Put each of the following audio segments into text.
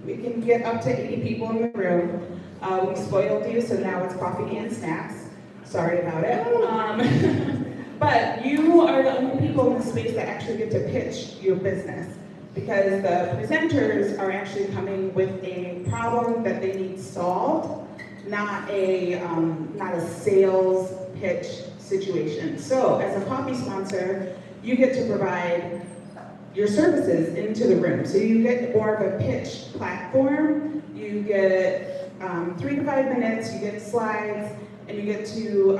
We can get up to 80 people in the room. We spoiled you, so now it's coffee and snacks. Sorry about it. But you are the only people in the space that actually get to pitch your business, because the presenters are actually coming with a problem that they need solved, not a sales pitch situation. So as a coffee sponsor, you get to provide your services into the room. So you get more of a pitch platform. You get 3 to 5 minutes, you get slides, and you get to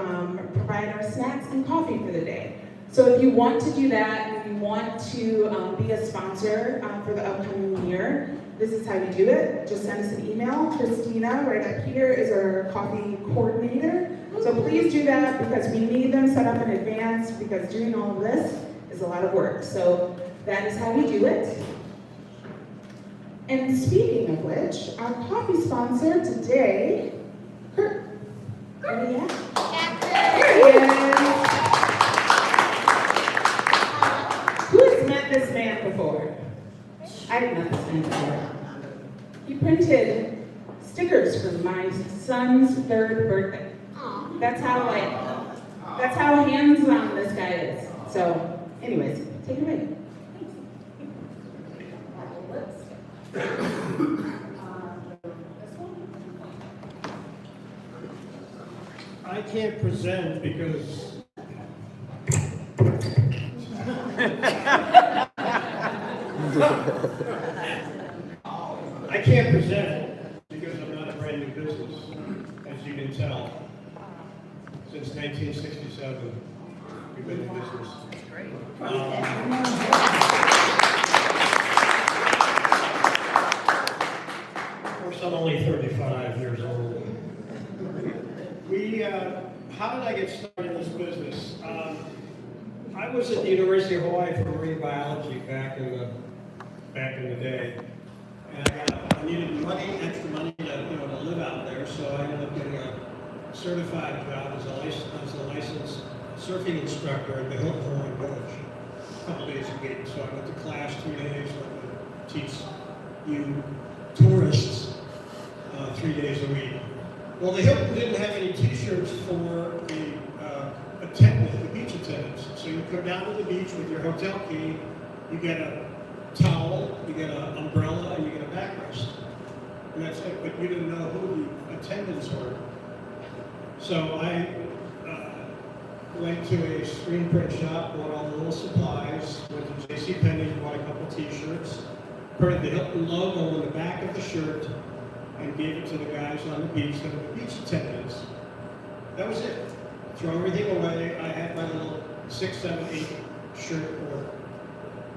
provide our snacks and coffee for the day. So if you want to do that, and you want to be a sponsor for the upcoming year, this is how you do it. Just send us an email. Christina, right up here, is our coffee coordinator. So please do that, because we need them set up in advance, because doing all of this is a lot of work. So that is how we do it. And speaking of which, our coffee sponsor today, Kurt. Where are you at? There he is. Who has met this man before? I've met this man before. He printed stickers for my son's 3rd birthday. That's how hands-on this guy is. So, anyways, take it away. I can't present because I'm not a brand new business, as you can tell. Since 1967, we've been in business. Of course, I'm only 35 years old. How did I get started in this business? I was at the University of Hawaii for marine biology back in the day, and I needed extra money to live out there, so I ended up getting a certified job as a licensed surfing instructor at the Hilton Hawaii Village, a couple days a week. So I went to class 2 days, went to teach you tourists 3 days a week. Well, the Hilton didn't have any T-shirts for the beach attendants. So you come down to the beach with your hotel key, you get a towel, you get an umbrella, and you get a backrest. And that's it, but you didn't know who the attendants were. So I went to a screen print shop, bought all the little supplies, went to JCPenney, bought a couple T-shirts, printed the Hilton logo on the back of the shirt, and gave it to the guys on the beach that were the beach attendants. That was it. Throw everything away. I had my little 6, 7, 8 shirt order.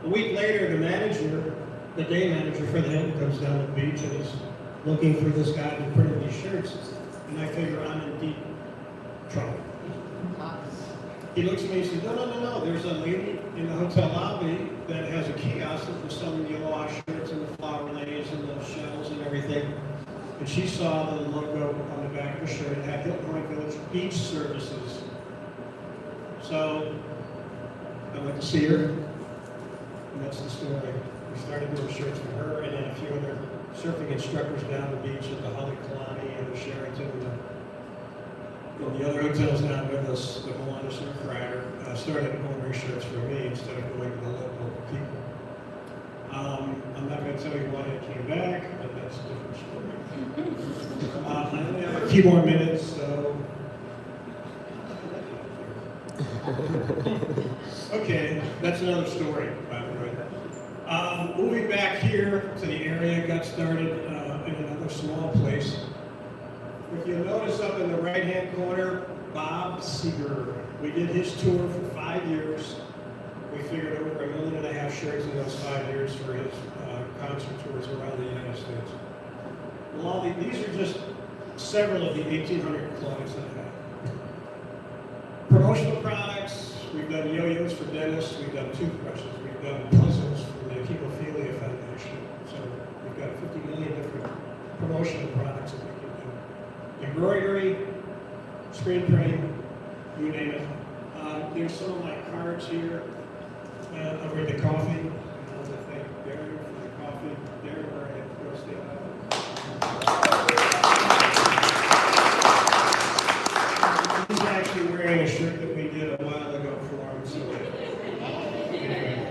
A week later, the day manager for the Hilton comes down to the beach and is looking for this guy who printed these shirts. And I figure I'm in deep trouble. He looks at me and says, no, there's a lady in the hotel lobby that has a kiosk that was selling the wash shirts and the flower lays and the shells and everything. And she saw the logo on the back of the shirt. It had Hilton Hawaii Village Beach Services. So I went to see her, and that's the story. We started doing shirts for her and then a few other surfing instructors down the beach at the Holly Kalani and the Sheraton and the other hotels down with us, the Moana Surf Rider, started ordering shirts for me instead of going to the local people. I'm not going to tell you why I came back, but that's a different story. I only have a few more minutes, so. Okay, that's another story, by the way. Moving back here to the area, got started in another small place. If you notice up in the right-hand corner, Bob Seeger. We did his tour for 5 years. We figured over $1.5 million shirts in those 5 years for his concert tours around the United States. Well, these are just several of the 1,800 clients that I have. Promotional products, we've done yo-yos for dentists, we've done toothbrushes, we've done puzzles for the Hemophilia Foundation. So we've got 50 million different promotional products that we can do. Embroidery, screen printing, you name it. There's some of my cards here over at the coffee. I want to thank Darren for the coffee. Darren, where I had to go stay out. wearing a shirt that we did a while ago for him, so. Anyway.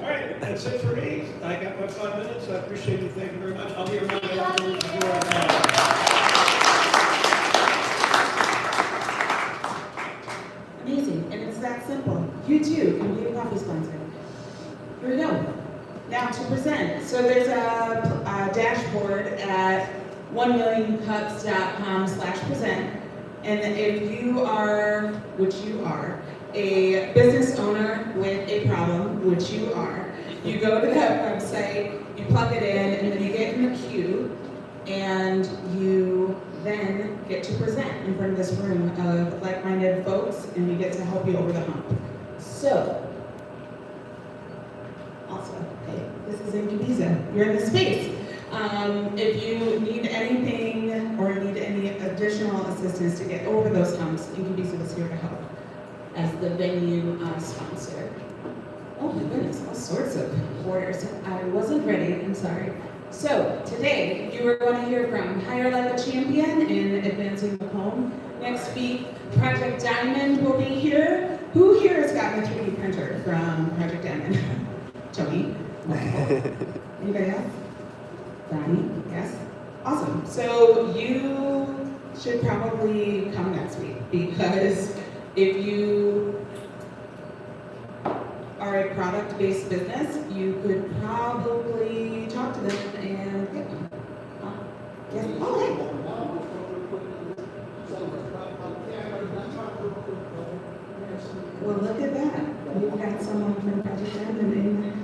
All right, that's it for me. I got my 5 minutes. I appreciate it. Thank you very much. I'll be around afterwards. Amazing, and it's that simple. You too can be a coffee sponsor. Here we go. Now to present. So there's a dashboard at 1millioncups.com/present. And if you are, which you are, a business owner with a problem, which you are, you go to that website, you plug it in, and then you get in the queue, and you then get to present in front of this room of like-minded folks, and we get to help you over the hump. So, also, hey, this is Incubizo. You're in the space. If you need anything or need any additional assistance to get over those humps, Incubizo is here to help as the venue sponsor. Oh my goodness, all sorts of orders. I wasn't ready, I'm sorry. So today, you are going to hear from Hire Like a Champion in Advancing Macomb. Next week, Project Diamond will be here. Who here has gotten a 3D printer from Project Diamond? Tony? Anybody else? Donnie? Yes? Awesome. So you should probably come next week, because if you are a product-based business, you could probably talk to them and get one. Yes. Oh, hey. Well, look at that. We've got someone from Project Diamond in the house.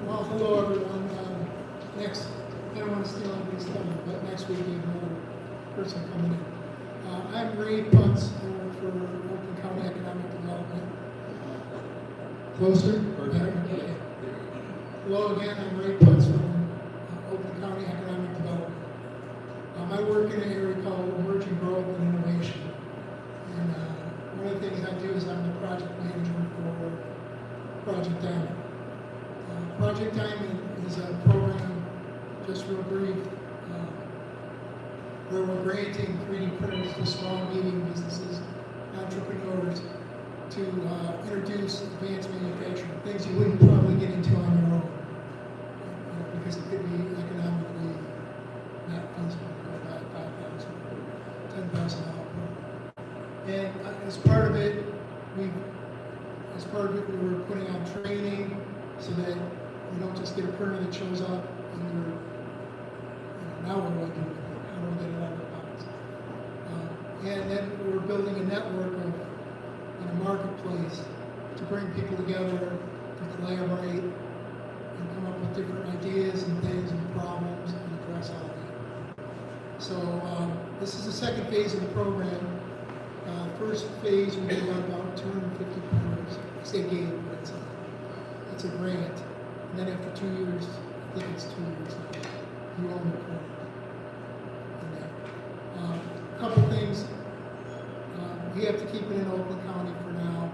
Well, hello everyone. Next, I don't want to steal anybody's thunder, but next week we have another person coming in. I'm Ray Punts. I work for Oakland County Economic Development. Closer? Better? Okay. Hello again, I'm Ray Punts from Oakland County Economic Development. I work in an area called Emerging Growth and Innovation. And one of the things I do is I'm the project manager for Project Diamond. Project Diamond is a program, just real brief, where we're granting 3D printers to small and medium businesses, entrepreneurs, to introduce advanced manufacturing, things you wouldn't probably get into on your own, because it could be economically not feasible to go buy $5,000, $10,000 program. And as part of it, we were putting on training so that you don't just get a printer that shows up and you're, now what do I do with it? How do I get it out of the box? And then we're building a network in a marketplace to bring people together, to collaborate, and come up with different ideas and things and problems and address all of that. So this is the second phase of the program. First phase, we gave out about 250 printers. State gave, but it's a grant. And then after 2 years, I think it's 2 years now, you own the printer. A couple things. We have to keep it in Oakland County for now.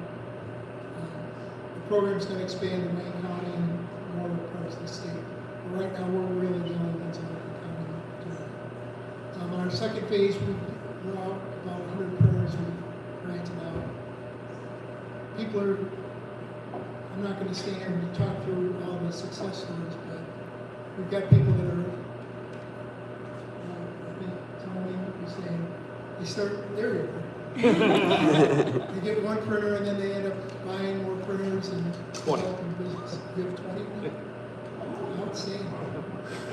The program's going to expand to Wayne County and more parts of the state. But right now, we're really the only ones in Oakland County doing it. On our second phase, we're out about 100 printers we've granted out. People are, I'm not going to stand here and talk through all the success stories, but we've got people that are, I think Tony was saying, they start, there you go. They get one printer and then they end up buying more printers and developing business. You have 20 now? Outstanding.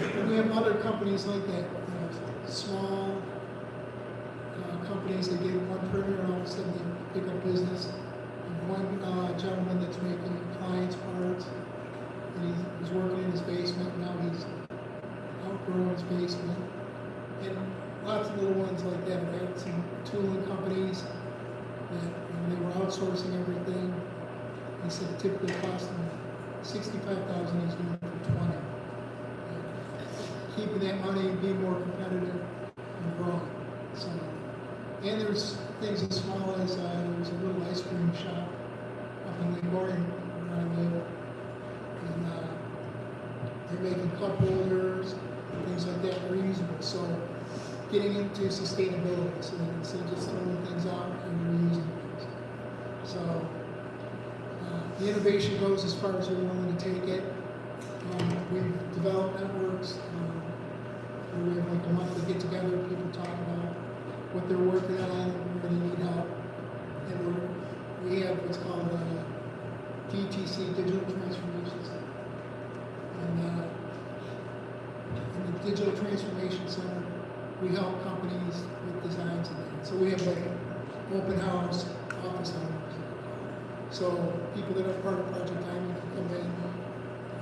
And we have other companies like that, small companies that get one printer and all of a sudden they pick up business. One gentleman that's making appliance parts, and he was working in his basement. Now he's outgrown his basement, and lots of little ones like that. We had some tooling companies that they were outsourcing everything. He said it typically cost him $65,000. He's doing it for $20,000. Keeping that money and being more competitive and growing. So, and there's things as small as there was a little ice cream shop up in Lake Orion where I live. And they're making cup holders, things like that, reusable. So getting into sustainability, so that instead of just throwing things out and reusing things. So the innovation goes as far as we're willing to take it. We've developed networks where we have like a monthly get together, people talk about what they're working on, where they need help. And we have what's called DTC, Digital Transformation Center. And in the Digital Transformation Center, we help companies with designs and that. So we have like an open house, office hours. So people that are part of Project Diamond can come in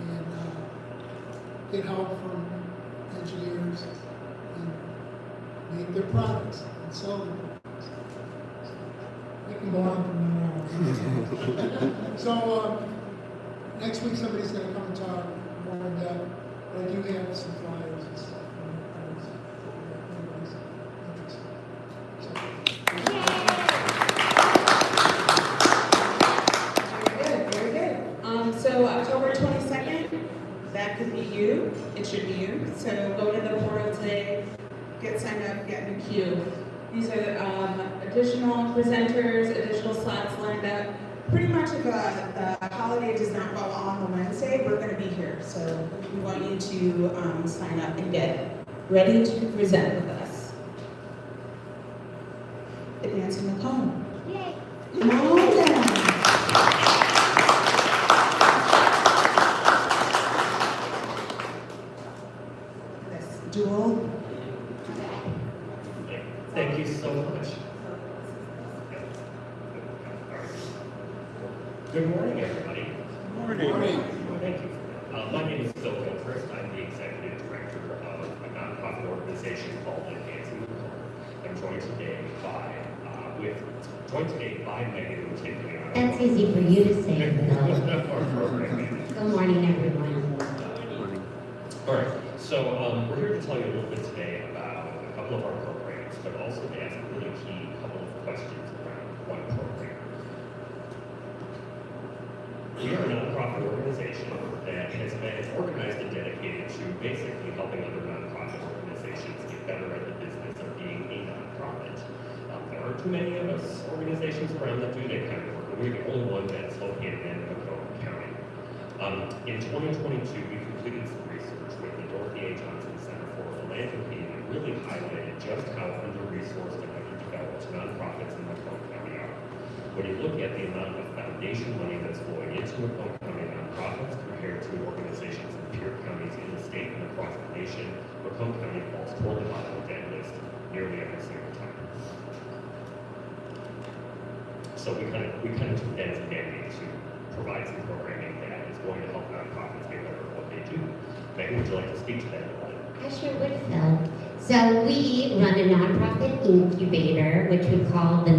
and get help from engineers and make their products and sell their products. So we can go on from there on. So next week somebody's going to come and talk more in depth, but I do have some flyers and stuff. So October 22nd, that could be you. It should be you. So go to the portal today, get signed up, get in the queue. These are additional presenters, additional slots lined up. Pretty much if the holiday does not fall on the Wednesday, we're going to be here. So we want you to sign up and get ready to present with us. Advancing Macomb. Yay! Come on down. Dual. Thank you so much. Good morning, everybody. Good morning. Thank you. My name is Phil Meghan. I'm the executive director of a nonprofit organization called Advancing Macomb. I'm joined today by Meghan, who's taking on. That's easy for you to say, Phil. Our program manager. Good morning, everyone. All right, so we're here to tell you a little bit today about a couple of our programs, but also to ask a really key couple of questions around one program. We are a nonprofit organization that has been organized and dedicated to basically helping other nonprofit organizations get better at the business of being a nonprofit. There aren't too many of us organizations around that do that kind of work, and we're the only one that's located in Macomb County. In 2022, we completed some research with the Dorothy A. Johnson Center for Philanthropy and really highlighted just how under-resourced and underdeveloped nonprofits in Macomb County are. When you look at the amount of foundation money that's flowing into Macomb County nonprofits compared to organizations in peer counties in the state and across the nation, Macomb County falls toward the bottom of that list nearly every single time. So we kind of took that as a mandate to provide some programming that is going to help nonprofits get better at what they do. Meghan, would you like to speak to that a little bit? I sure would, Phil. So we run a nonprofit incubator, which we call the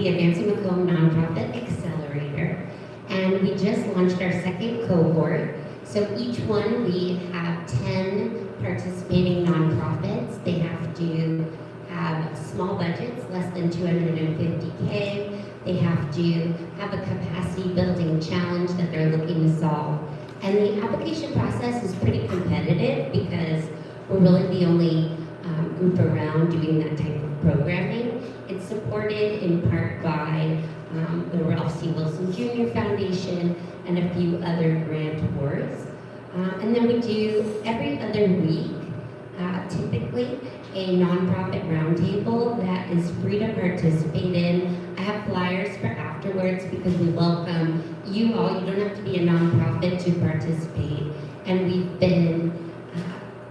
Advancing Macomb Nonprofit Accelerator. And we just launched our second cohort. So each one, we have 10 participating nonprofits. They have to have small budgets, less than $250K. They have to have a capacity building challenge that they're looking to solve. And the application process is pretty competitive because we're really the only group around doing that type of programming. It's supported in part by the Ralph C. Wilson Jr. Foundation and a few other grantors. And then we do every other week, typically, a nonprofit roundtable that is free to participate in. I have flyers for afterwards because we welcome you all. You don't have to be a nonprofit to participate. And we've been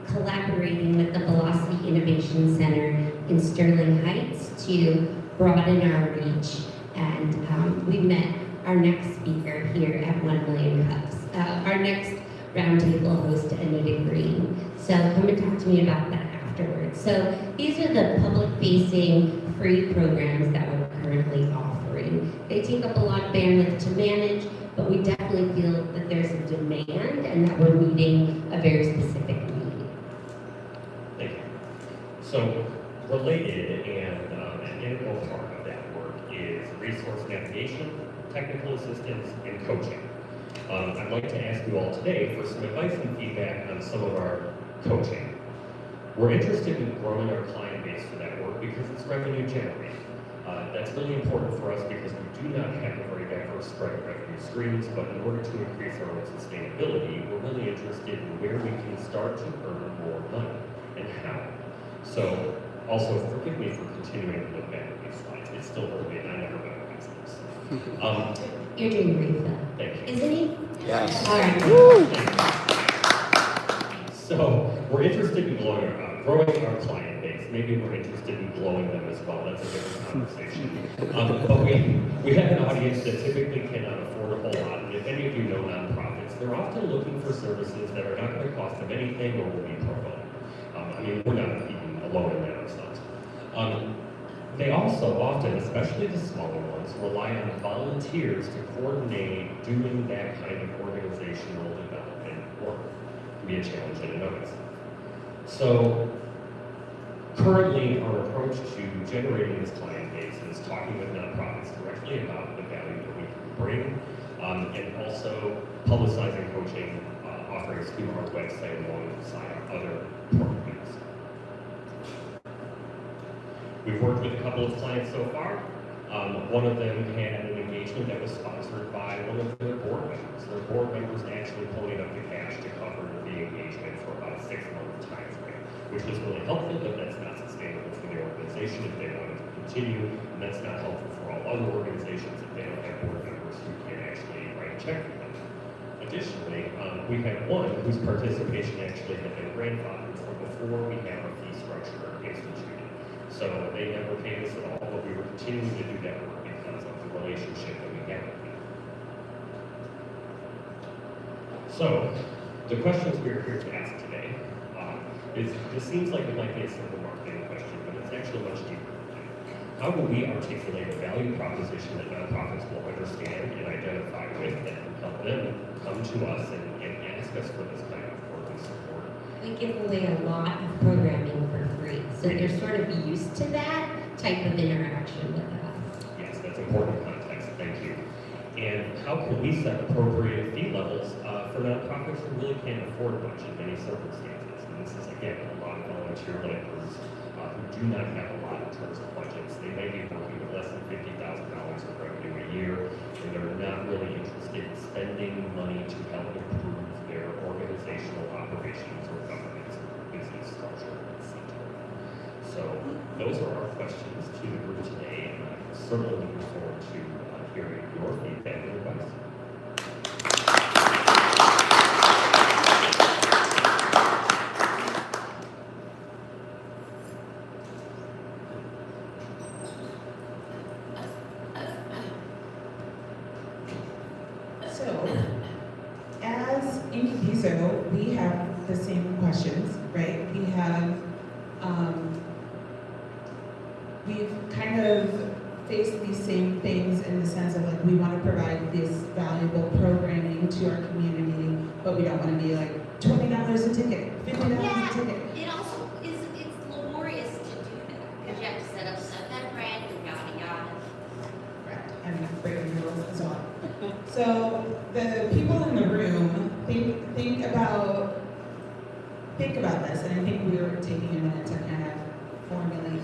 collaborating with the Velocity Innovation Center in Sterling Heights to broaden our reach. And we met our next speaker here at 1 Million Cups. Our next roundtable host, Anita Green. So come and talk to me about that afterwards. So these are the public-facing free programs that we're currently offering. They take up a lot of bandwidth to manage, but we definitely feel that there's a demand and that we're meeting a very specific need. Thank you. So Related and an integral part of that work is resource navigation, technical assistance, and coaching. I'd like to ask you all today for some advice and feedback on some of our coaching. We're interested in growing our client base for that work because it's revenue generating. That's really important for us because we do not have a very diverse spread of revenue streams, but in order to increase our own sustainability, we're really interested in where we can start to earn more money and how. So, also forgive me for continuing to look back at these slides. It's still early and I never memorize those. You're doing great, Phil. Thank you. Isn't he? Yes. All right. So we're interested in growing our client base. Maybe we're interested in growing them as well. That's a different conversation. But we have an audience that typically cannot afford a whole lot. And if any of you know nonprofits, they're often looking for services that are not going to cost them anything or will be pro bono. I mean, we're not even alone in that ourselves. They also often, especially the smaller ones, rely on volunteers to coordinate doing that kind of organizational development work. It can be a challenge in and of itself. So currently our approach to generating this client base is talking with nonprofits directly about the value that we can bring, and also publicizing coaching offerings through our website alongside other programs. We've worked with a couple of clients so far. One of them had an engagement that was sponsored by one of their board members. Their board members actually pulling up the cash to cover the engagement for about a 6-month time frame, which was really helpful, but that's not sustainable for the organization if they wanted to continue, and that's not helpful for all other organizations if they don't have board members who can actually write a check for them. Additionally, we had one whose participation actually had been grandfathered from before we had our fee structure instituted. So they never paid us at all, but we were continuing to do that work because of the relationship that we had with them. So, the questions we are here to ask today is, this seems like it might be a simple marketing question, but it's actually much deeper than that. How do we articulate a value proposition that nonprofits will understand and identify with that can help them come to us and ask us for this kind of work and support? We give away a lot of programming for free, so they're sort of used to that type of interaction with us. Yes, that's important context, thank you. And how can we set appropriate fee levels for nonprofits who really can't afford much in many circumstances? And this is, again, a lot of volunteer laborers who do not have a lot in terms of budgets. They may be working with less than $50,000 of revenue a year, and they're not really interested in spending money to help improve their organizational operations or governance or business structure, etc. So those are our questions to the group today, and I'm certainly looking forward to hearing your feedback and advice. So, as Incubizo, we have the same questions, right? We have, we've kind of faced these same things in the sense of like, we want to provide this valuable programming to our community, but we don't want to be like $20 a ticket, $50 a ticket. It also is, it's laborious to do that, because you have to set up that brand and yada yada. Right, and breaking the rules and so on. So the people in the room think about this, and I think we were taking a minute to kind of formulate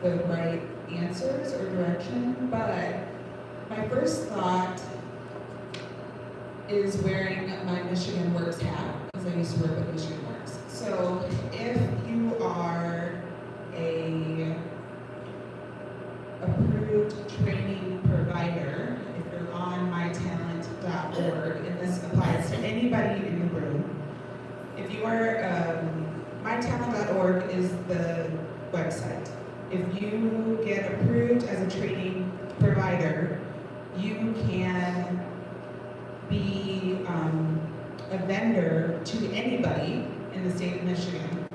the right answers or direction. But my first thought is wearing my Michigan Works hat, because I used to work with Michigan Works. So if you are a approved training provider, if you're on mytalent.org, and this applies to anybody in the room, if you are, mytalent.org is the website. If you get approved as a training provider, you can be a vendor to anybody in the state of Michigan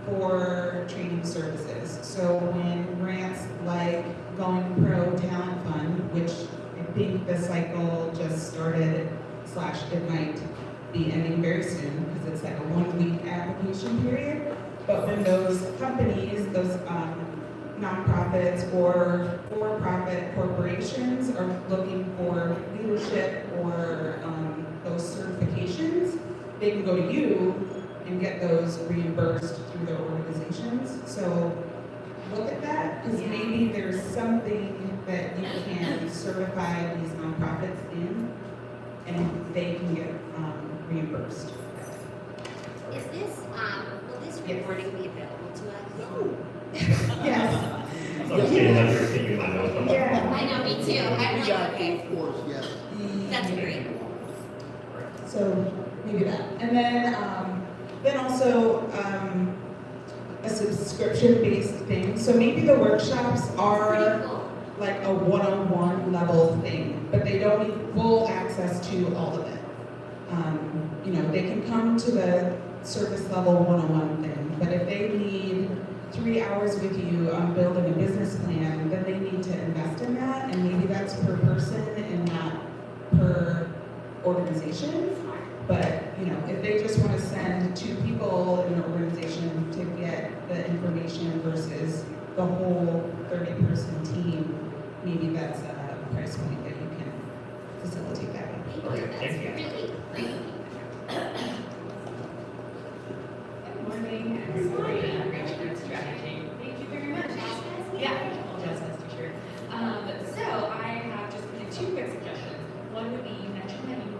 for training services. So when grants like Going Pro Talent Fund, which I think the cycle just started / it might be ending very soon because it's like a 1-week application period. But when those companies, those nonprofits or for-profit corporations are looking for leadership or those certifications, they can go to you and get those reimbursed through their organizations. So look at that, because maybe there's something that you can certify these nonprofits in, and they can get reimbursed. Is this, will this recording be available to us? Yes. I'm saying that you're thinking I know something. Yeah. I know, me too. I'm like, okay, Of course, yes. that's great. So maybe that. And then also a subscription-based thing. So maybe the workshops Pretty are cool. like a one-on-one level thing, but they don't need full access to all of it. You know, they can come to the service level one-on-one thing, but if they need 3 hours with you on building a business plan, then they need to invest in that, and maybe that's per person and not per organization. But, you know, if they just want to send 2 people in an organization to get the information versus the whole 30-person team, maybe that's a price point that you can facilitate that with. Okay, That's thank you. really great. Good morning, I'm sorry, I'm Rachel Strategy. Thank you very much. Yeah, apologize, Mr. Chair. So I have just kind of 2 quick suggestions. One would be, you mentioned that you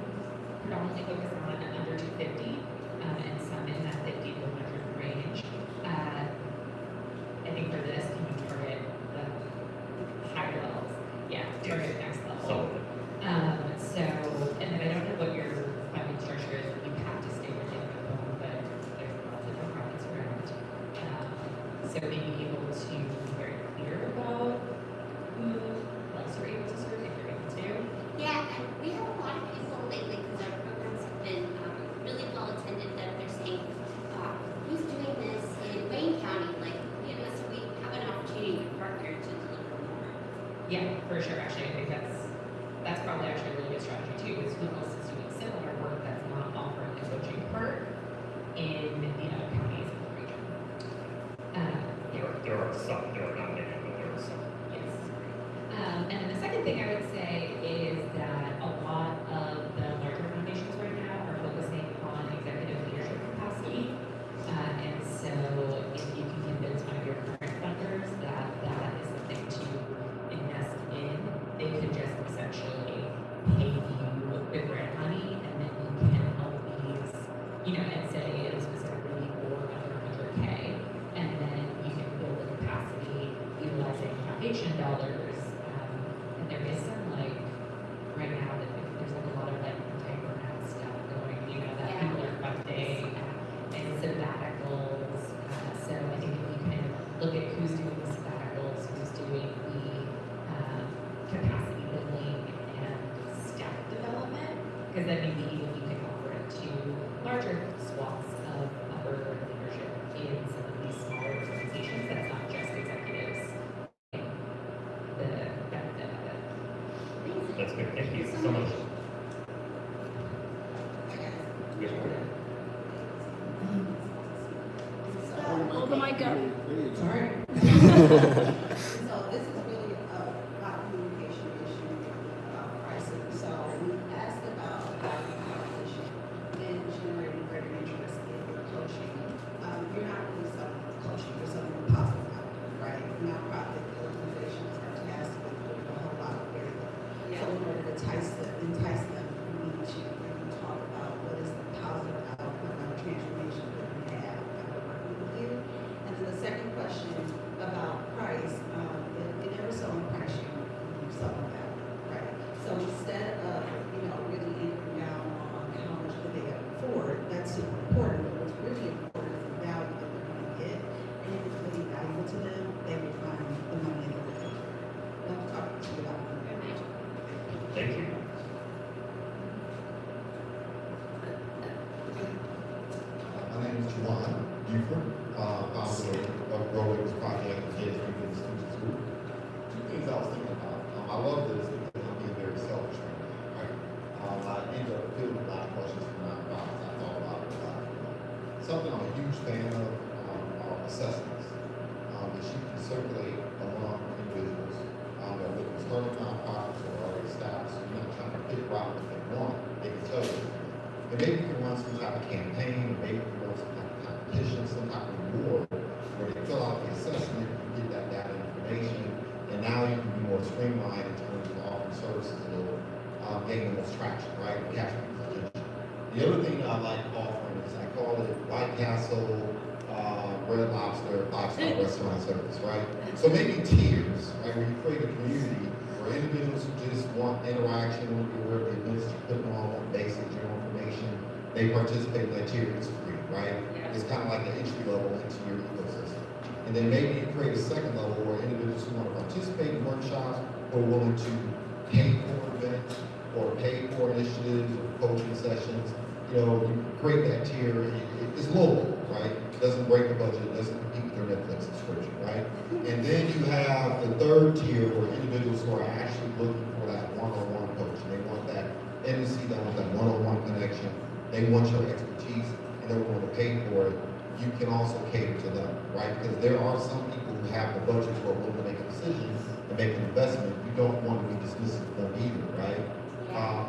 predominantly focus on under 250, and some in that 50 to 100 range. I think for this, can you target the higher levels? Yeah, target the next level. So, So, and then I don't know what your funding structure is, you have to stay within the home, but there's lots of nonprofits around. So being able to be very clear about who else you're able to serve, if you're able to. Yeah, and we have a lot of people lately, because our programs have been really well attended, that they're saying, who's doing this in Wayne County? Like, you know, so we have an opportunity to partner to deliver more. Yeah, for sure, actually, I think that's probably actually a really good strategy too, is who else is doing similar work that's not offering the coaching part in, you know, counties in the region. there are some, there are not many, but there are some. Yes. And then the second thing I would say is that a lot of the larger foundations right now are focusing on executive leadership capacity. And so if you can convince one of your current funders that that is something to invest in, they could just essentially pay you the grant money, and then you can help these, you know, and say it is specifically for under 100K, and then you can build the capacity utilizing foundation dollars. And there is some like right now that there's like a lot of like anti-burnout stuff going, you know, that people are funding and sabbaticals. So I think if you can look at who's doing the sabbaticals, who's doing the capacity building and staff development, because then maybe even you can offer it to larger swaths of upper leadership in some of these smaller organizations. That's not just executives. The benefit of it. That's good, thank you so much. Yes, ma'am. Hold the mic up. Sorry. So this is really about communication issue about pricing. So we asked about value proposition and generating greater interest in your coaching. You're not really selling coaching, you're selling a positive outcome, right? Nonprofit organizations are tasked with doing a whole lot of very good. So in order to entice them, we need to really talk about what is the positive outcome of transformation that we have after working with you. And then the second question about price, it never so on price, you sell them out, right? So instead of, you know, really anchoring down on how much could they afford, that's super important, but what's really important is the value that they're going to get. And if it's really valuable to them, they will find the money in the world. Love talking to you about that. Thank you. My name is Juwan Buford, founder of Growing Project and Kids Freedom Student School. 2 things I was thinking about. I love this because I'm being very selfish right now, right? I end up fielding a lot of questions from nonprofits. I thought about it a lot. Something I'm a huge fan of, And maybe you can run some type of campaign, or maybe you can run some type of competition, some type of reward, where they fill out the assessment, you get that data information, and now you can be more streamlined in terms of offering services that will gain the most traction, right? Catch people's attention. The other thing I like offering is I call it White Castle, Red Lobster, 5-star restaurant service, right? So maybe tiers, right? Where you create a community where individuals who just want interaction, where the events you're putting on, want basic general information, they participate in that tier, it's free, right? It's kind of like the entry level into your ecosystem. And then maybe you create a second level where individuals who want to participate in workshops are willing to pay for events or pay for initiatives or coaching sessions. You know, you create that tier, it's local, right? It doesn't break the budget, it doesn't compete with their Netflix subscription, right? And then you have the third tier where individuals who are actually looking for that one-on-one coach. They want that intimacy, they want that one-on-one connection, they want your expertise, and they're willing to pay for it. You can also cater to them, right? Because there are some people who have the budget who are willing to make a decision and make an investment. You don't want to be dismissive of them either, right?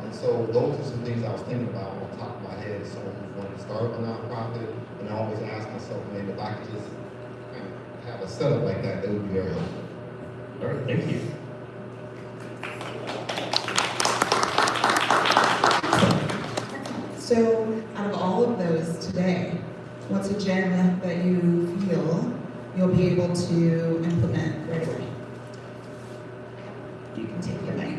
And so those are some things I was thinking about on top of my head as someone who's wanting to start a nonprofit, and I always ask myself, man, if I could just kind of have a setup like that, that would be very helpful. All right, thank you. So, out of all of those today, what's a gem that you feel you'll be able to implement right away? You can take the mic.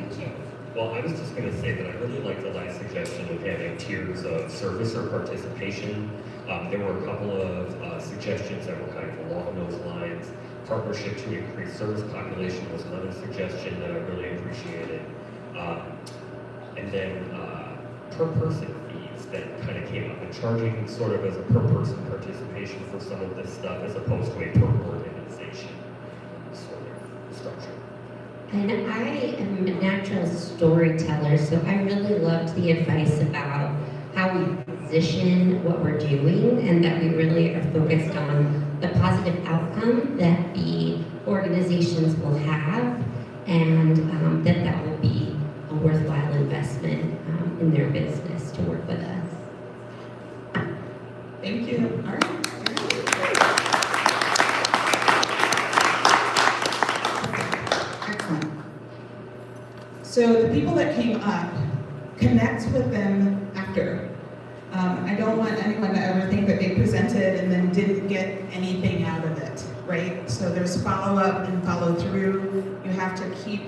Well, I was just going to say that I really like the last suggestion of having tiers of service or participation. There were a couple of suggestions that were kind of along those lines. Partnership to increase service population was another suggestion that I really appreciated. And then per person fees that kind of came up, and charging sort of as a per person participation for some of this stuff as opposed to a per organization sort of structure. And I am a natural storyteller, so I really loved the advice about how we position what we're doing and that we really are focused on the positive outcome that the organizations will have, and that will be a worthwhile investment in their business to work with us. Thank you. All right. Excellent. So the people that came up, connect with them after. I don't want anyone to ever think that they presented and then didn't get anything out of it, right? So there's follow-up and follow-through. You have to keep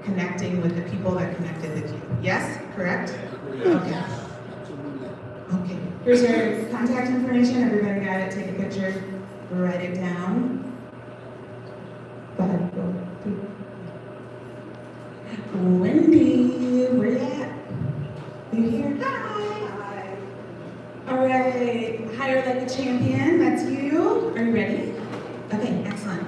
connecting with the people that connected with you. Yes? Correct? Okay. Okay. Here's your contact information. Everybody got it? Take a picture. Write it down. Go ahead. Go. Wendy, where you at? You here? Hi. All right. Hire like a champion. That's you. Are you ready? Okay. Excellent.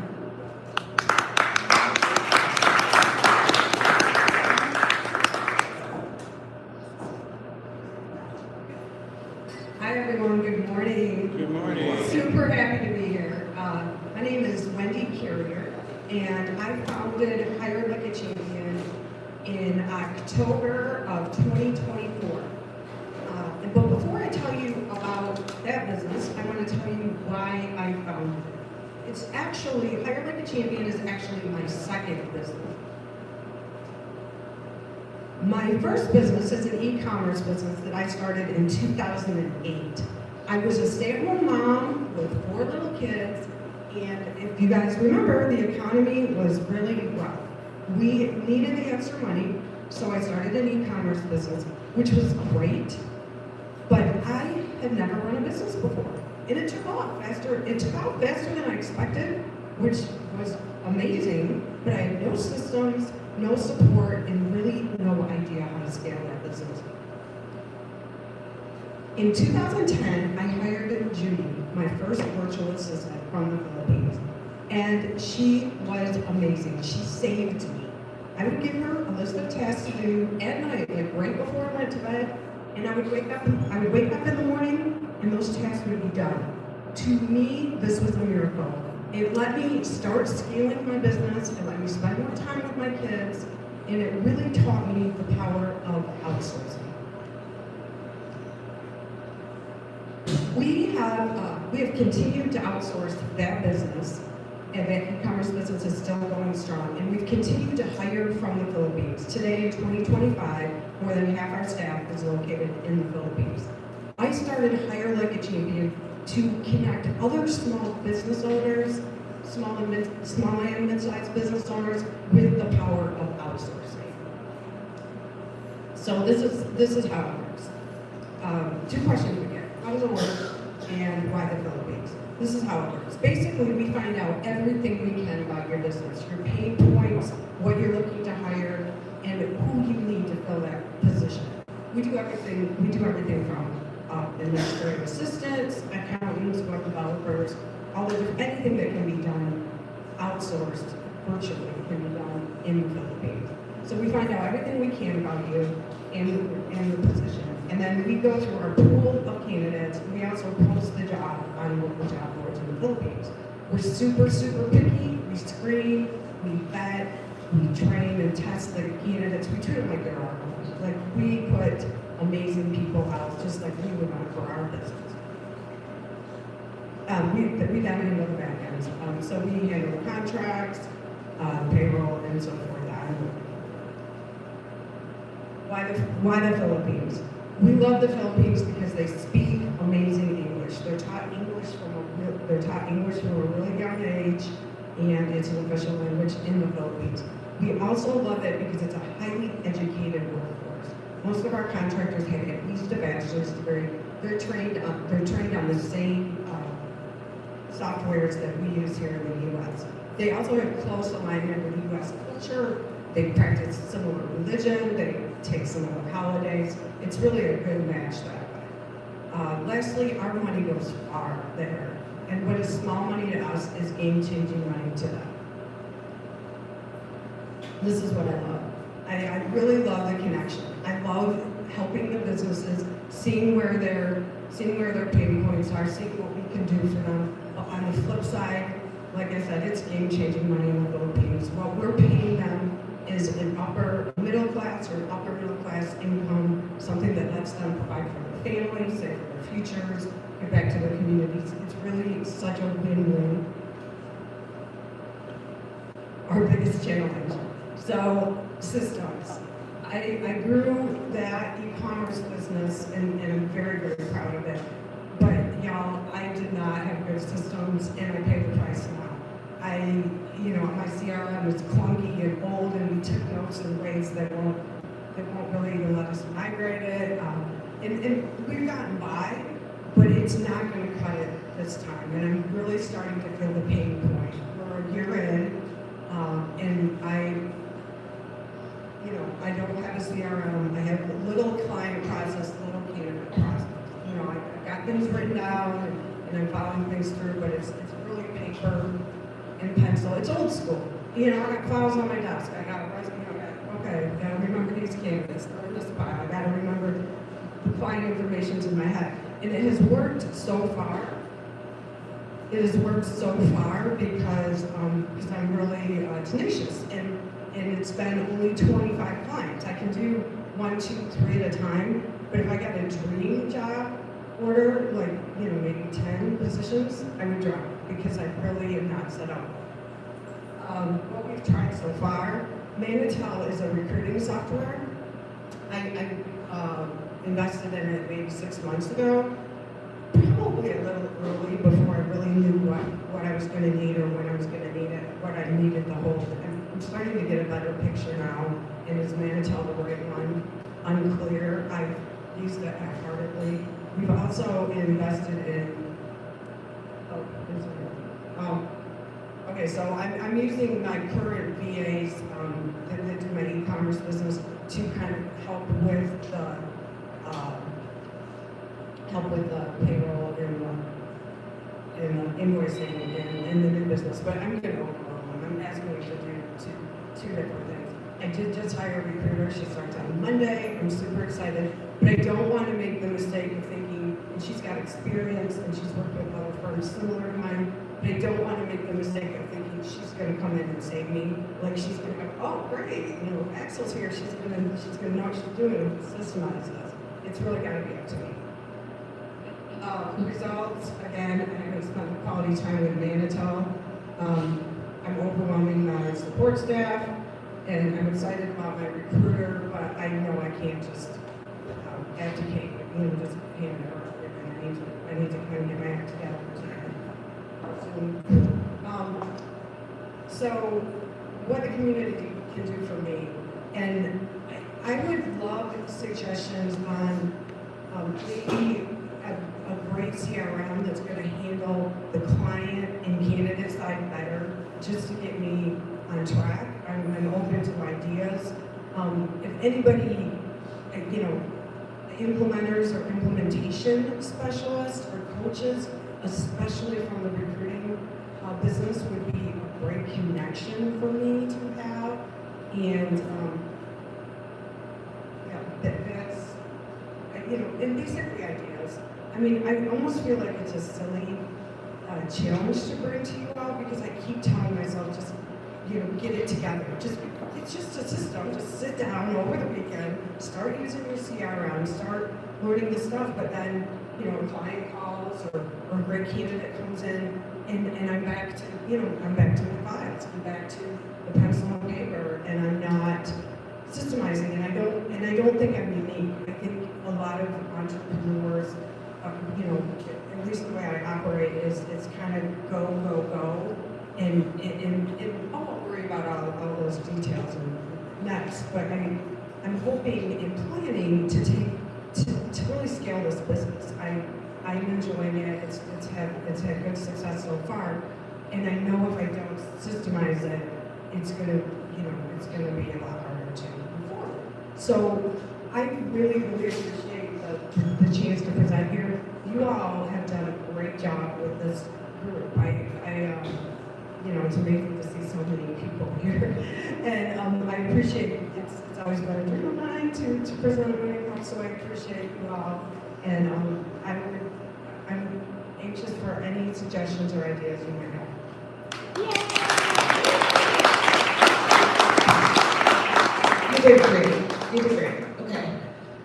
Hi everyone, good morning. Good morning. Super happy to be here. My name is Wendy Carrier, and I founded Hire Like a Champion in October of 2024. But before I tell you about that business, I want to tell you why I founded it. It's actually, Hire Like a Champion is actually my second business. My first business is an e-commerce business that I started in 2008. I was a stay-at-home mom with 4 little kids, and if you guys remember, the economy was really rough. We needed the extra money, so I started an e-commerce business, which was great, but I had never run a business before. And it took off faster. It took out faster than I expected, which was amazing, but I had no systems, no support, and really no idea how to scale that business. In 2010, I hired Judy, my first virtual assistant from the Philippines, and she was amazing. She saved me. I would give her a list of tasks to do at night, like right before I went to bed, and I would wake up in the morning, and those tasks would be done. To me, this was a miracle. It let me start scaling my business, it let me spend more time with my kids, and it really taught me the power of outsourcing. we have continued to outsource that business, and that e-commerce business is still going strong. And we've continued to hire from the Philippines. Today, in 2025, more than half our staff is located in the Philippines. I started Hire Like a Champion to connect other small business owners, small and mid-sized business owners, with the power of outsourcing. So this is how it works. Two questions we get: how does it work, and why the Philippines? This is how it works. Basically, we find out everything we can about your business, your pain points, what you're looking to hire, and who you need to fill that position. We do everything. We do everything from administrative assistants, accountants, web developers, anything that can be done outsourced virtually can be done in the Philippines. So we find out everything we can about you and the position. And then we go through our pool of candidates. We also post the job on local job boards in the Philippines. We're super, super picky. We screen, we vet, we train and test the candidates. We treat them like they're our own. Like, we put amazing people out just like we would want for our business. We then handle the back end. So we handle contracts, payroll, and so forth. Why the Philippines? We love the Philippines because they speak amazing English. They're taught English from a really young age, and it's an official language in the Philippines. We also love it because it's a highly educated workforce. Most of our contractors have at least a bachelor's degree. They're trained on the same softwares that we use here in the U.S. They also have close alignment with U.S. culture. They practice similar religion. They take similar holidays. It's really a good match that way. Lastly, our money goes far there. And what is small money to us is game-changing money to them. This is what I love. I really love the connection. I love helping the businesses, seeing where their pain points are, seeing what we can do for them. But on the flip side, like I said, it's game-changing money in the Philippines. What we're paying them is an upper middle class or upper middle class income, something that lets them provide for their families, save for their futures, give back to their communities. It's really such a win-win. Our biggest challenge. So, systems. I grew that e-commerce business and I'm very, very proud of it. But y'all, I did not have good systems and I paid the price now. My CRM is clunky and old, and we took notes in ways that won't really even let us migrate it. And we've gotten by, but it's not going to cut it this time. And I'm really starting to feel the pain point. We're a year in, and I don't have a CRM. I have a little client process, little candidate process. I've got things written down, and I'm following things through, but it's really paper and pencil. It's old school. I got files on my desk. I got to remember these candidates. They're in this file. I got to remember the client information's in my head. And it has worked so far. It has worked so far because I'm really tenacious. And it's been only 25 clients. I can do 1, 2, 3 at a time. But if I got a dream job order, maybe 10 positions, I would drop because I really am not set up. What we've tried so far, Manitel is a recruiting software. I invested in it maybe 6 months ago, probably a little early before I really knew what I was going to need or when I was going to need it, what I needed to hold. I'm starting to get a better picture now, and is Manitel the right one? Unclear. I've used it half-heartedly. We've also invested in, okay, so I'm using my current VAs that do my e-commerce business to kind of help with the payroll and the invoicing and the new business. But I'm going to overwhelm them. I'm asking them to do two different things. I did just hire a recruiter. She starts on Monday. I'm super excited. But I don't want to make the mistake of thinking, and she's got experience and she's worked with other firms similar to mine, but I don't want to make the mistake of thinking she's going to come in and save me. Like she's going to go, oh great, Axel's here. She's going to know what she's doing and systemize this. It's really got to be up to me. results, again, I haven't spent quality time with Manitou. I'm overwhelming my support staff, and I'm excited about my recruiter, but I know I can't just abdicate, just hand it over. I need to kind of get my act together. So what the community can do for me, and I would love suggestions on maybe a great CRM that's going to handle the client and candidate side better, just to get me on track. I'm open to ideas. If anybody, implementers or implementation specialists or coaches, especially from the recruiting business, would be a great connection for me to have. And that's, and basically ideas. I mean, I almost feel like it's a silly challenge to bring to you all, because I keep telling myself, just, get it together. It's just a system. Just sit down over the weekend, start using your CRM, start learning the stuff, but then, a client calls or a great candidate comes in, and I'm back to, I'm back to my files. I'm back to the pencil and paper, and I'm not systemizing, and I don't think I'm unique. I think a lot of entrepreneurs, at least the way I operate is it's kind of go, go, go, and I won't worry about all those details next, but I'm hoping and planning to really scale this business. I'm enjoying it. It's had good success so far, and I know if I don't systemize it, it's gonna be a lot harder to move forward. So I really, really appreciate the chance to present here. You all have done a great job with this group. It's amazing to see so many people here, and I appreciate it. It's always been a dream of mine to present a meeting, so I appreciate you all, and I'm anxious for any suggestions or ideas you might have. You did great. You did great. Okay.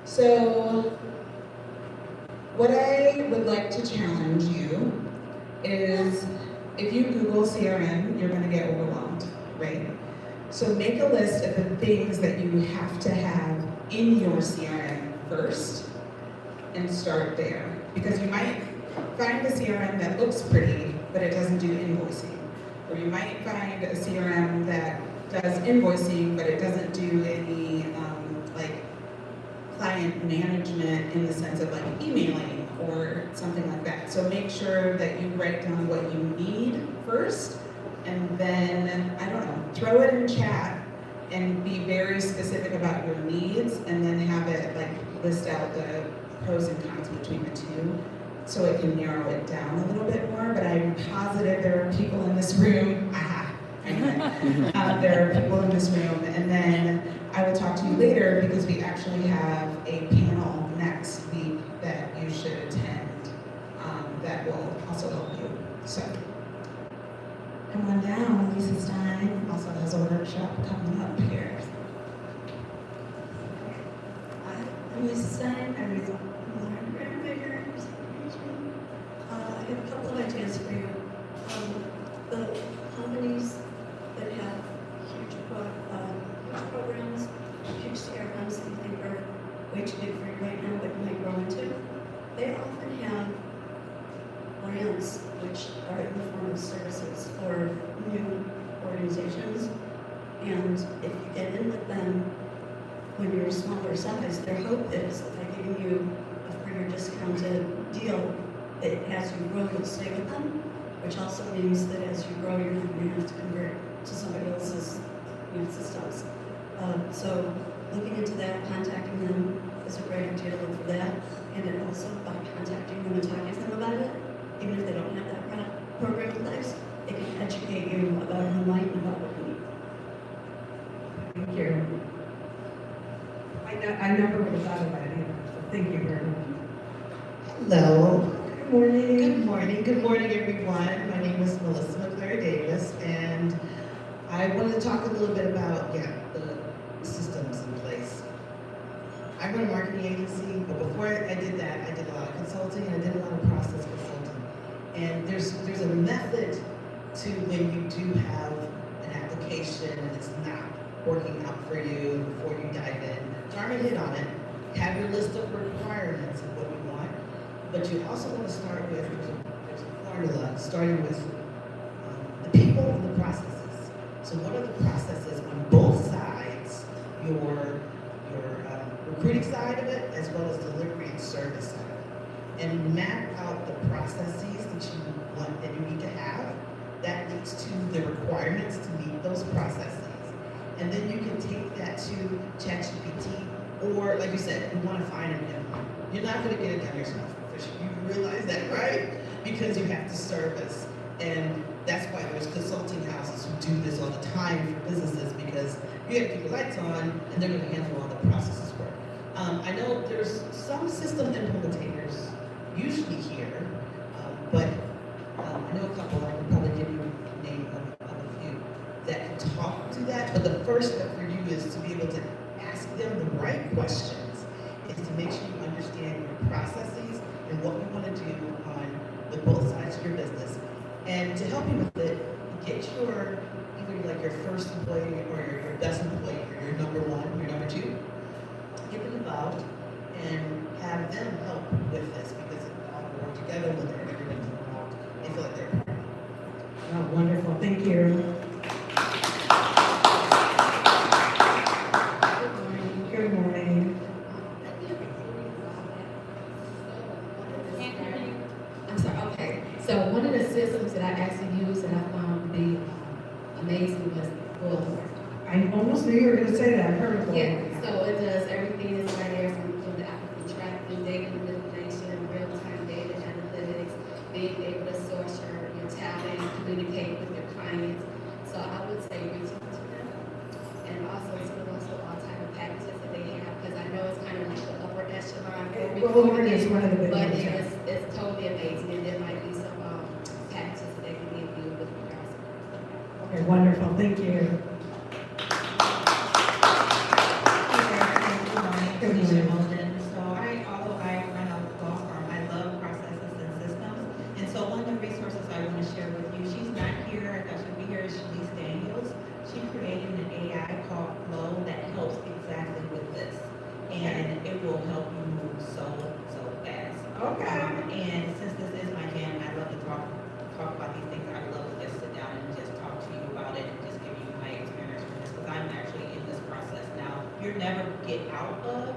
So, what I would like to challenge you is, if you Google CRM, you're going to get overwhelmed, right? So make a list of the things that you have to have in your CRM first, and start there. Because you might find a CRM that looks pretty, but it doesn't do invoicing. Or you might find a CRM that does invoicing, but it doesn't do any client management in the sense of emailing or something like that. So make sure that you write down what you need first, and then, throw it in chat and be very specific about your needs, and then have it list out the pros and cons between the two, so it can narrow it down a little bit more. But I'm positive there are people in this room, there are people in this room, and then I will talk to you later, because we actually have a panel next week that you should attend that will also help you. So, come on down. Lisa Stein also has a workshop coming up here. I'm Lisa Stein. I'm with Grant Baker. I have a couple of ideas for you. The companies that have huge programs, huge CRMs that you think are way too big for you right now, but you might grow into, they often have grants, which are in the form of services for new organizations. And if you get in with them when you're a smaller size, their hope is that by giving you a further discounted deal that as you grow, you'll stay with them, which also means that as you grow, you're not going to have to convert to somebody else's systems. So looking into that, contacting them is a great idea to look for that. And then also by contacting them and talking to them about it, even if they don't have that program in place, it can educate you about enlighten about what you need. Thank you. I never would have thought of that either, so thank you very much. Hello. Good morning. Good morning. Good morning, everyone. My name is Melissa McClure Davis, and I wanted to talk a little bit about the systems in place. I run a marketing agency, but before I did that, I did a lot of consulting and I did a lot of process consulting. And there's a method to when you do have an application and it's not working out for you before you dive in. Jarman hit on it. Have your list of requirements of what you want, but you also want to start with, there's a formula, starting with the people and the processes. So what are the processes on both sides, your recruiting side of it, as well as delivery and service side of it, and map out the processes that you want, that you need to have. That leads to the requirements to meet those processes. And then you can take that to ChatGPT, or like you said, you want to find an endpoint. You're not going to get it done yourself. You realize that, right? Because you have to service. And that's why there's consulting houses who do this all the time for businesses, because you have to keep the lights on and they're going to handle all the processes work. I know there's some system implementators usually here, but I know a couple, I can probably give you a name of a few that can talk to that. But the first step for you is to be able to ask them the right questions, is to make sure you understand your processes and what you want to do on the both sides of your business. And to help you with it, get your, either like your first employee or your best employee, or your number one, your number two, get them involved and have them help with this, because it all work together when everybody's involved. They feel like they're part of it. Oh, wonderful, thank you. Good morning. I'm sorry, okay. So one of the systems that I actually used and I found to be amazing was Bullhorn. I almost knew you were gonna say that, I heard of Yeah, it. so it does everything is right there from the applicant tracking, data manipulation, real-time data analytics, being able to source your talent, communicate with your clients. So I would say reach out to them. And also, it's also all type of packages that they have, because I know it's kind of like the upper echelon. Bullhorn is one of the big But ones, yeah. it's totally amazing, and there might be some packages that they can give you with regards. Okay, wonderful, thank you. Good morning. So although I run a law firm, I love processes and systems. And so one of the resources I want to share with you, she's not here, I thought she'd be here, is Shanice Daniels. She created an AI called Flow that helps exactly with this. And it will help you move so fast. Okay. And since this is my jam, I love to talk about these things. I love to just sit down and just talk to you about it and just give you my experience from this, because I'm actually in this process now. You'll never get out of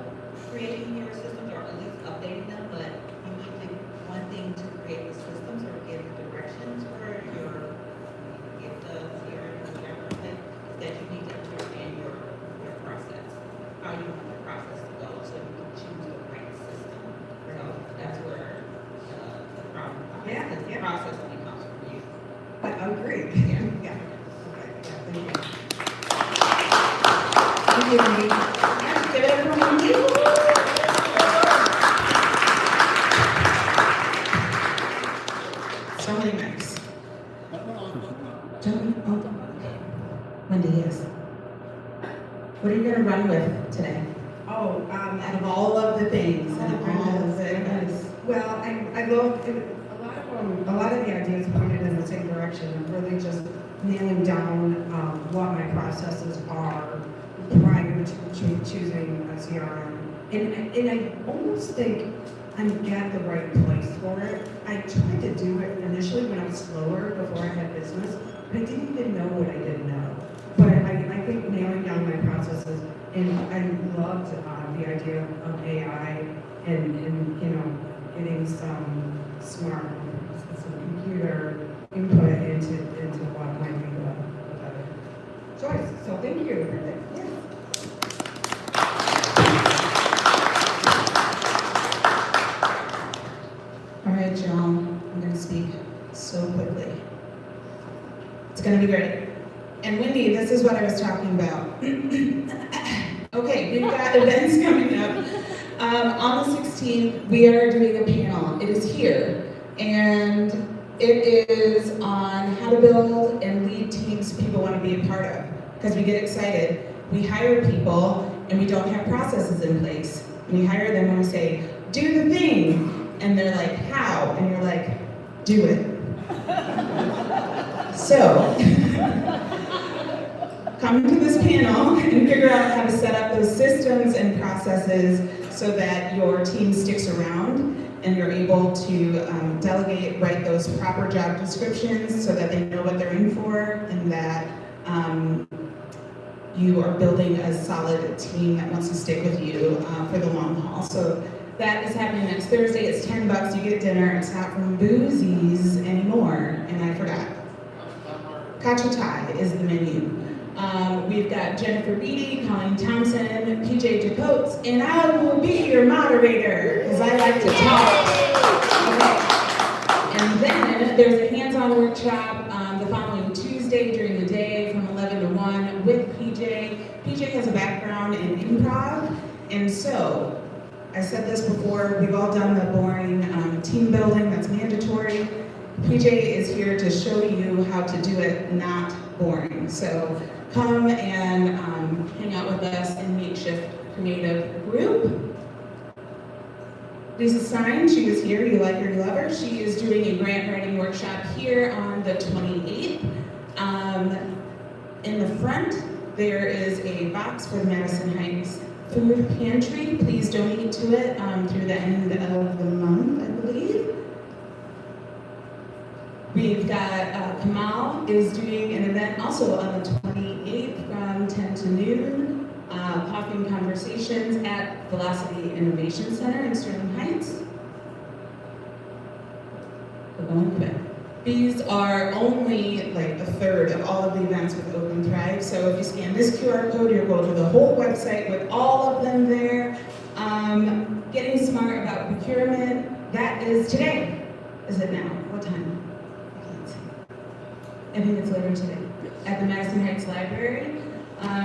creating your systems, or at least updating them, but you need to, one thing to create the systems or give the directions for your, get the CRM or whatever thing, is that you need to understand your process, how you want the process to go, so you can choose the right system. So that's where the problem comes. Yeah, Because the yeah. process only comes from you. I agree. Yeah. Yeah. Okay, yeah, thank you. Thank you, Amy. Let's give it up for Wendy. So many mics. Gentlemen, Wendy, yes. What are you gonna run with today? Oh, Out of all of the things, and all of the, well, I love, a lot of the ideas pointed in the same direction, and really just nailing down what my processes are prior to choosing a CRM. And I almost think I'm at the right place for it. I tried to do it initially when I was slower, before I had business, but I didn't even know what I didn't know. But I think nailing down my processes, and I loved the idea of AI and you know, getting some smart, some computer input into what might be the better choice. So thank you. Yes. all right, y'all, I'm gonna speak so quickly. It's gonna be great. And Wendy, this is what I was talking about. Okay, we've got events coming up. On the 16th, we are doing a panel. It is here. And it is on how to build and lead teams people want to be a part of. Because we get excited. We hire people and we don't have processes in place. We hire them and we say, do the thing. And they're like, how? And you're like, do it. So, come to this panel and figure out how to set up those systems and processes so that your team sticks around and you're able to delegate, write those proper job descriptions so that they know what they're in for and that you are building a solid team that wants to stick with you for the long haul. So that is happening next Thursday. It's $10. You get dinner. It's not from Boozies anymore. And I forgot. Cachotai is the menu. We've got Jennifer Beatty, Colleen Thompson, PJ DeCoates, and I will be your moderator because I like to talk. Okay. And then there's a hands-on workshop the following Tuesday during the day from 11 to 1 with PJ. PJ has a background in improv, and so I said this before, we've all done the boring team building that's mandatory. PJ is here to show you how to do it not boring. So come and hang out with us in Makeshift Creative Group. Lisa Stein, she was here, you like her, you love her. She is doing a grant writing workshop here on the 28th. In the front, there is a box for the Madison Heights Food Pantry. Please donate to it through the end of the month, I believe. We've got Kamal is doing an event also on the 28th from 10 to noon, Coffee and Conversations at Velocity Innovation Center in Sterling Heights. We're going quick. These are only like a third of all of the events with Open Thrive. So if you scan this QR code, you'll go to the whole website with all of them there. Getting smart about procurement, that is today. Is it now? What time? I think it's later today at the Madison Heights Library.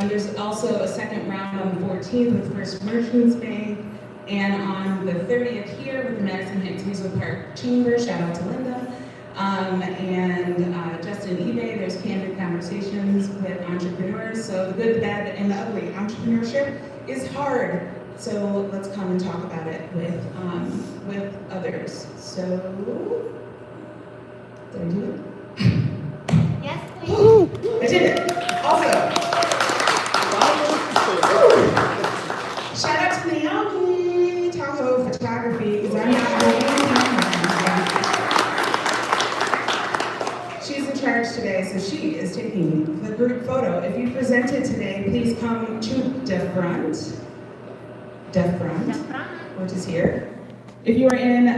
There's also a second round on the 14th with First Merchants Bank, and on the 30th here with the Madison Heights Musical Park Chamber. Shout out to Linda. And Justin eBay, there's candid conversations with entrepreneurs. So the good, the bad, and the ugly. Entrepreneurship is hard. So let's come and talk about it with others. So, did I do it? Yes, please. I did it. Also, shout out to Naomi Tahoe Photography, because I'm not doing She's in charge today, so she is taking the group photo. If you presented today, please come to the front, which is here. If you are in